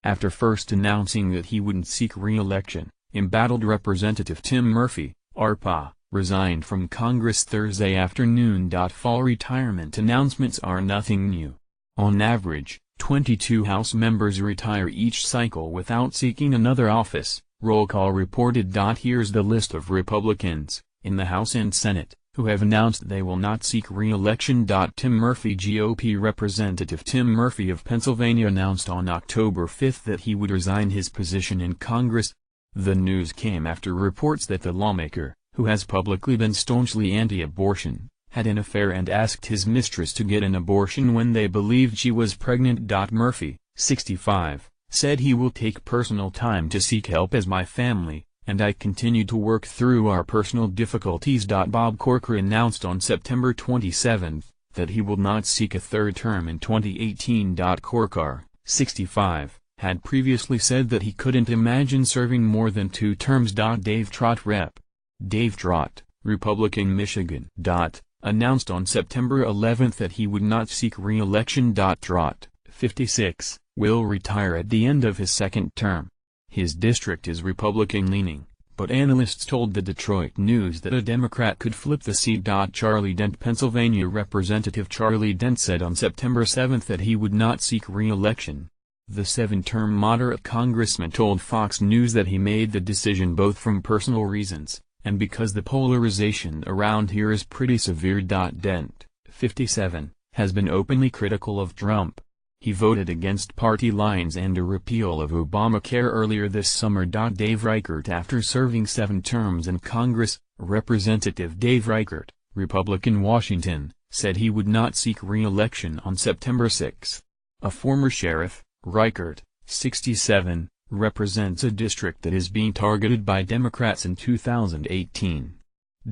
After first announcing that he wouldn't seek re-election, embattled Representative Tim Murphy, RPA, resigned from Congress Thursday afternoon. Fall retirement announcements are nothing new. On average, 22 House members retire each cycle without seeking another office, Roll Call reported. Here's the list of Republicans, in the House and Senate, who have announced they will not seek re-election. Tim Murphy. GOP Representative Tim Murphy of Pennsylvania announced on October 5 that he would resign his position in Congress. The news came after reports that the lawmaker, who has publicly been staunchly anti-abortion, had an affair and asked his mistress to get an abortion when they believed she was pregnant. Murphy, 65, said he will take personal time to seek help as my family, and I continue to work through our personal difficulties. Bob Corker announced on September 27 that he will not seek a third term in 2018. Corker, 65, had previously said that he couldn't imagine serving more than 2 terms. Dave Trott. Rep. Dave Trott, Republican, Michigan. Announced on September 11 that he would not seek re-election. Trott, 56, will retire at the end of his second term. His district is Republican-leaning, but analysts told the Detroit News that a Democrat could flip the seat. Charlie Dent. Pennsylvania Representative Charlie Dent said on September 7 that he would not seek re-election. The 7-term moderate congressman told Fox News that he made the decision both from personal reasons, and because the polarization around here is pretty severe. Dent, 57, has been openly critical of Trump. He voted against party lines and a repeal of Obamacare earlier this summer. Dave Reichert. After serving 7 terms in Congress, Representative Dave Reichert, Republican, Washington, said he would not seek re-election on September 6. A former sheriff, Reichert, 67, represents a district that is being targeted by Democrats in 2018.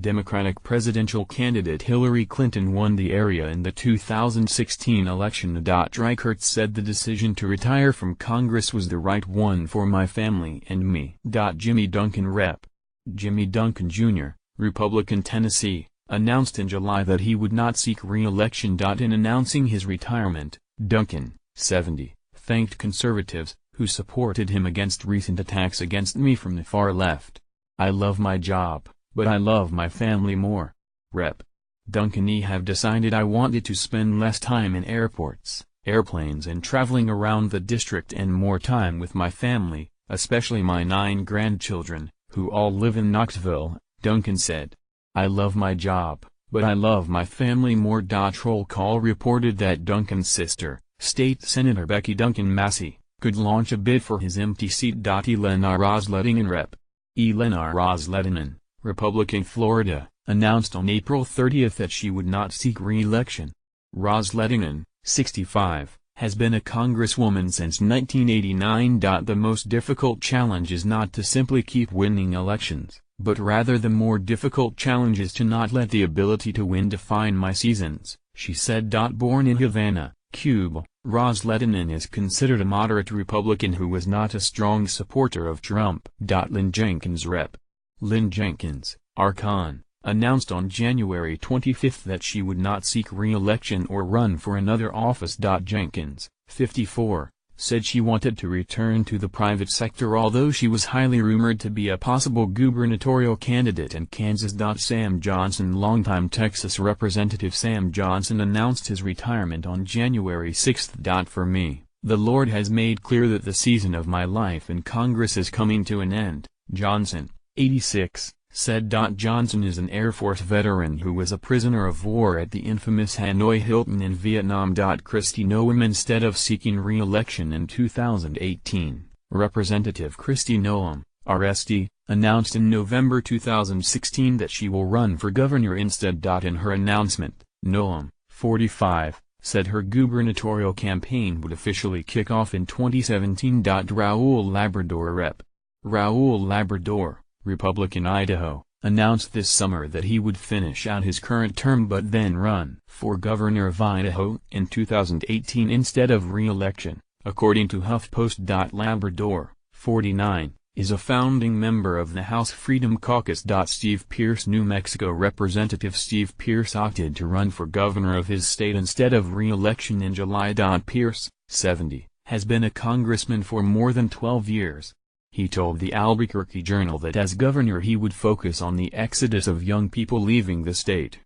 Democratic presidential candidate Hillary Clinton won the area in the 2016 election. Reichert said the decision to retire from Congress was the right one for my family and me. Jimmy Duncan. Rep. Jimmy Duncan Jr., Republican, Tennessee, announced in July that he would not seek re-election. In announcing his retirement, Duncan, 70, thanked conservatives, who supported him against recent attacks against me from the far left. I love my job, but I love my family more. Rep. Duncan. Have decided I wanted to spend less time in airports, airplanes and traveling around the district and more time with my family, especially my 9 grandchildren, who all live in Knoxville, Duncan said. I love my job, but I love my family more. Roll Call reported that Duncan's sister, State Senator Becky Duncan Massey, could launch a bid for his empty seat. Elena Ros-Lehtinen. Rep. Elena Ros-Lehtinen, Republican, Florida, announced on April 30 that she would not seek re-election. Ros-Lehtinen, 65, has been a congresswoman since 1989. The most difficult challenge is not to simply keep winning elections, but rather the more difficult challenge is to not let the ability to win define my seasons, she said. Born in Havana, Cuba, Ros-Lehtinen is considered a moderate Republican who was not a strong supporter of Trump. Lynn Jenkins. Rep. Lynn Jenkins, Archon, announced on January 25 that she would not seek re-election or run for another office. Jenkins, 54, said she wanted to return to the private sector although she was highly rumored to be a possible gubernatorial candidate in Kansas. Sam Johnson. Longtime Texas Representative Sam Johnson announced his retirement on January 6. For me, the Lord has made clear that the season of my life in Congress is coming to an end, Johnson, 86, said. Johnson is an Air Force veteran who was a prisoner of war at the infamous Hanoi Hilton in Vietnam. Kristi Noem. Instead of seeking re-election in 2018, Representative Kristi Noem, RSD, announced in November 2016 that she will run for governor instead. In her announcement, Noem, 45, said her gubernatorial campaign would officially kick off in 2017. Raul Labrador. Rep. Raul Labrador, Republican, Idaho, announced this summer that he would finish out his current term but then run for governor of Idaho in 2018 instead of re-election, according to HuffPost. Labrador, 49, is a founding member of the House Freedom Caucus. Steve Pearce. New Mexico Representative Steve Pearce opted to run for governor of his state instead of re-election in July. Pearce, 70, has been a congressman for more than 12 years. He told the Albuquerque Journal that as governor he would focus on the exodus of young people leaving the state.